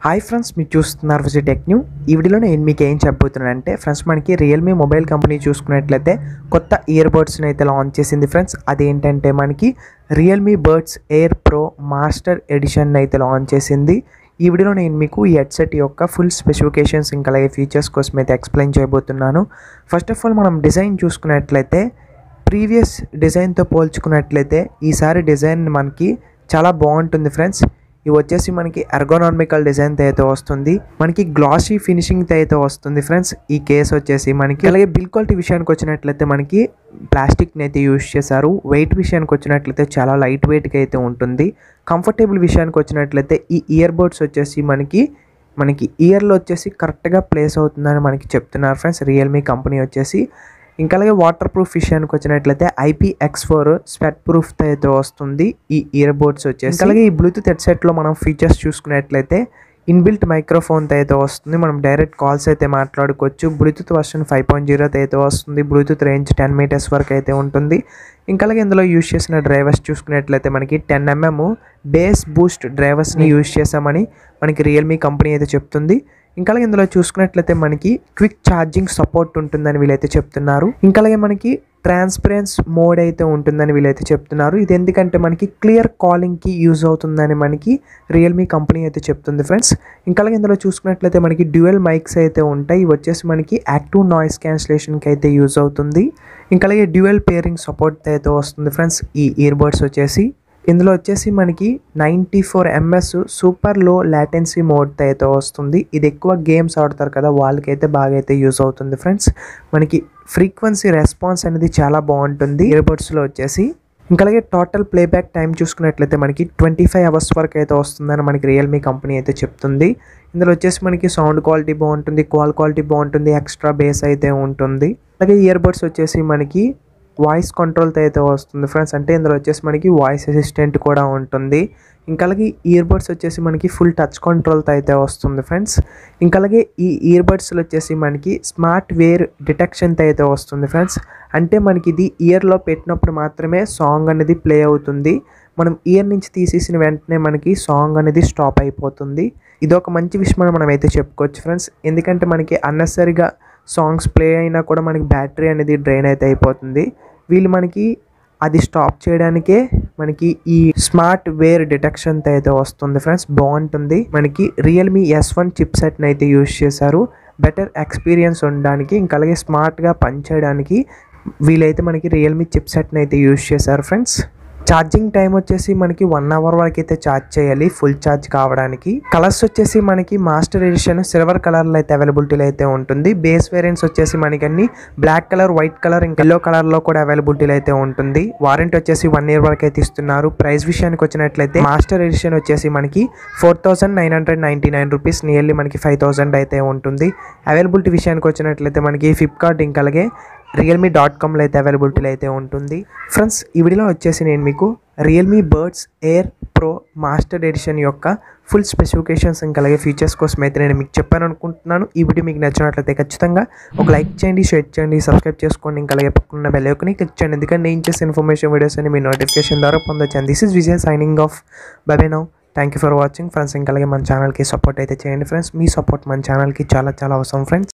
Hi friends, మీరు చూస్తున్నారు Vijay tech new. ఈ వీడియోలో నేను మీకు ఏం చెప్పబోతున్నానంటే ఫ్రెండ్స్, మనకి రియల్మీ మొబైల్ కంపెనీ చూసుకున్నట్లయితే కొత్త ఇయర్ బడ్స్ని అయితే లాంచ్ చేసింది ఫ్రెండ్స్. అదేంటంటే మనకి Realme buds air pro master edition అయితే లాంచ్ చేసింది. ఈ వీడియోలో నేను మీకు ఈ హెడ్సెట్ యొక్క ఫుల్ స్పెసిఫికేషన్స్ ఇంకా అలాగే ఫీచర్స్ కోసం అయితే ఎక్స్ప్లెయిన్ చేయబోతున్నాను. ఫస్ట్ ఆఫ్ ఆల్ మనం డిజైన్ చూసుకున్నట్లయితే ప్రీవియస్ డిజైన్తో పోల్చుకున్నట్లయితే ఈసారి డిజైన్ మనకి చాలా బాగుంటుంది ఫ్రెండ్స్. ఇవి వచ్చేసి మనకి ఎర్గోనామికల్ డిజైన్తో అయితే వస్తుంది, మనకి గ్లాసీ ఫినిషింగ్తో అయితే వస్తుంది ఫ్రెండ్స్. ఈ కేస్ వచ్చేసి మనకి అలాగే బిల్ క్వాలిటీ విషయానికి వచ్చినట్లయితే మనకి ప్లాస్టిక్ని అయితే యూజ్ చేశారు. వెయిట్ విషయానికి వచ్చినట్లయితే చాలా లైట్ వెయిట్గా అయితే ఉంటుంది. కంఫర్టబుల్ విషయానికి వచ్చినట్లయితే ఈ ఇయర్ బడ్స్ వచ్చేసి మనకి ఇయర్లో వచ్చేసి కరెక్ట్గా ప్లేస్ అవుతుందని మనకి చెప్తున్నారు ఫ్రెండ్స్ రియల్మీ కంపెనీ వచ్చేసి. ఇంకా అలాగే వాటర్ ప్రూఫ్ విషయానికి వచ్చినట్లయితే IPX4 స్వెట్ ప్రూఫ్తో అయితే వస్తుంది ఈ ఇయర్ బడ్స్ వచ్చేసి. అలాగే ఈ బ్లూటూత్ హెడ్సెట్లో మనం ఫీచర్స్ చూసుకున్నట్లయితే ఇన్బిల్ట్ మైక్రోఫోన్తో అయితే వస్తుంది, మనం డైరెక్ట్ కాల్స్ అయితే మాట్లాడుకోవచ్చు. బ్లూటూత్ వర్షన్ 5.0 అయితే వస్తుంది, బ్లూటూత్ రేంజ్ 10 మీటర్స్ వరకు అయితే ఉంటుంది. ఇంకా అలాగే ఇందులో యూజ్ చేసిన డ్రైవర్స్ చూసుకున్నట్లయితే మనకి 10mm బేస్ బూస్ట్ డ్రైవర్స్ని యూజ్ చేసామని మనకి రియల్మీ కంపెనీ అయితే చెప్తుంది. ఇంకా అలాగే ఇందులో చూసుకున్నట్లయితే మనకి క్విక్ ఛార్జింగ్ సపోర్ట్ ఉంటుందని వీళ్ళైతే చెప్తున్నారు. ఇంకా అలాగే మనకి ట్రాన్స్పరెన్స్ మోడ్ అయితే ఉంటుందని వీళ్ళైతే చెప్తున్నారు. ఇది ఎందుకంటే మనకి క్లియర్ కాలింగ్కి యూజ్ అవుతుందని మనకి రియల్మీ కంపెనీ అయితే చెప్తుంది ఫ్రెండ్స్. ఇంకా అలాగే ఇందులో చూసుకున్నట్లయితే మనకి డ్యూయల్ మైక్స్ అయితే ఉంటాయి, ఇవి వచ్చేసి మనకి యాక్టివ్ నాయిస్ క్యాన్సిలేషన్కి అయితే యూజ్ అవుతుంది. ఇంకా అలాగే డ్యూయల్ పేరింగ్ సపోర్ట్ అయితే వస్తుంది ఫ్రెండ్స్ ఈ ఇయర్ బడ్స్ వచ్చేసి. ఇందులో వచ్చేసి మనకి 94 ms సూపర్ లో లాటెన్సీ మోడ్తో అయితే వస్తుంది. ఇది ఎక్కువ గేమ్స్ ఆడతారు కదా, వాళ్ళకైతే బాగా అయితే యూజ్ అవుతుంది ఫ్రెండ్స్. మనకి ఫ్రీక్వెన్సీ రెస్పాన్స్ అనేది చాలా బాగుంటుంది ఇయర్ బడ్స్లో వచ్చేసి. ఇంకా అలాగే టోటల్ ప్లేబ్యాక్ టైం చూసుకున్నట్లయితే మనకి 25 hours వరకు అయితే వస్తుందని మనకి రియల్మీ కంపెనీ అయితే చెప్తుంది. ఇందులో వచ్చేసి మనకి సౌండ్ క్వాలిటీ బాగుంటుంది, కాల్ క్వాలిటీ బాగుంటుంది, ఎక్స్ట్రా బేస్ అయితే ఉంటుంది. అలాగే ఇయర్ బడ్స్ వచ్చేసి మనకి వాయిస్ కంట్రోల్తో అయితే వస్తుంది ఫ్రెండ్స్, అంటే ఇందులో వచ్చేసి మనకి వాయిస్ అసిస్టెంట్ కూడా ఉంటుంది. ఇంకా అలాగే ఇయర్ బడ్స్ వచ్చేసి మనకి ఫుల్ టచ్ కంట్రోల్తో అయితే వస్తుంది ఫ్రెండ్స్. ఇంకా అలాగే ఈ ఇయర్ బడ్స్లో వచ్చేసి మనకి స్మార్ట్ వేర్ డిటెక్షన్తో అయితే వస్తుంది ఫ్రెండ్స్, అంటే మనకి ఇది ఇయర్లో పెట్టినప్పుడు మాత్రమే సాంగ్ అనేది ప్లే అవుతుంది. మనం ఇయర్ నుంచి తీసేసిన వెంటనే మనకి సాంగ్ అనేది స్టాప్ అయిపోతుంది. ఇది ఒక మంచి విషయం మనం అయితే చెప్పుకోవచ్చు ఫ్రెండ్స్, ఎందుకంటే మనకి అన్నెసరిగా సాంగ్స్ ప్లే అయినా కూడా మనకి బ్యాటరీ అనేది డ్రైన్ అయితే అయిపోతుంది. వీళ్ళు మనకి అది స్టాప్ చేయడానికే మనకి ఈ స్మార్ట్ వేర్ డిటెక్షన్తో అయితే వస్తుంది ఫ్రెండ్స్, బాగుంటుంది. మనకి రియల్మీ S1 చిప్ సెట్ని అయితే యూజ్ చేశారు బెటర్ ఎక్స్పీరియన్స్ ఉండడానికి. ఇంకా అలాగే స్మార్ట్గా పనిచేయడానికి వీళ్ళైతే మనకి రియల్మీ చిప్ సెట్ని అయితే యూజ్ చేశారు ఫ్రెండ్స్. ఛార్జింగ్ టైం వచ్చేసి మనకి 1 hour వరకు అయితే ఛార్జ్ చేయాలి ఫుల్ ఛార్జ్ కావడానికి. కలర్స్ వచ్చేసి మనకి మాస్టర్ ఎడిషన్ సిల్వర్ కలర్లో అయితే అవైలబిలిటీలో అయితే ఉంటుంది. బేస్ వేరియంట్స్ వచ్చేసి మనకి అన్ని బ్లాక్ కలర్, వైట్ కలర్, ఇంకా ఎల్లో కలర్లో కూడా అవైలబిలిటీలో అయితే ఉంటుంది. వారంటీ వచ్చేసి 1 year వరకు అయితే ఇస్తున్నారు. ప్రైస్ విషయానికి వచ్చినట్లయితే మాస్టర్ ఎడిషన్ వచ్చేసి మనకి 4999 రూపీస్, నియర్లీ మనకి 5000 అయితే ఉంటుంది. అవైలబిలిటీ విషయానికి వచ్చినట్లయితే మనకి ఫ్లిప్కార్ట్ ఇంకా అలాగే realme.comలో అయితే అవైలబిలిటీలో అయితే ఉంటుంది ఫ్రెండ్స్. ఈ వీడియోలో వచ్చేసి నేను మీకు Realme buds air pro master edition యొక్క ఫుల్ స్పెసిఫికేషన్స్ ఇంకా అలాగే ఫీచర్స్ కోసం అయితే నేను మీకు చెప్పాను అనుకుంటున్నాను. ఈ వీడియో మీకు నచ్చినట్లయితే ఖచ్చితంగా ఒక లైక్ చేయండి, షేర్ చేయండి, సబ్స్క్రైబ్ చేసుకోండి, ఇంకా అలాగే పక్కన బెల్ ఐకాన్ని క్లిక్ చేయండి, ఎందుకంటే నేను చేసే ఇన్ఫర్మేషన్ వీడియోస్ అని మీ నోటిఫికేషన్ ద్వారా పొందొచ్చు. And this is Vijay signing off. By by now. Thank you for watching friends. ఇంకా అలాగే మన ఛానల్కి సపోర్ట్ అయితే చేయండి ఫ్రెండ్స్, మీ సపోర్ట్ మన ఛానల్కి చాలా చాలా అవసరం ఫ్రెండ్స్.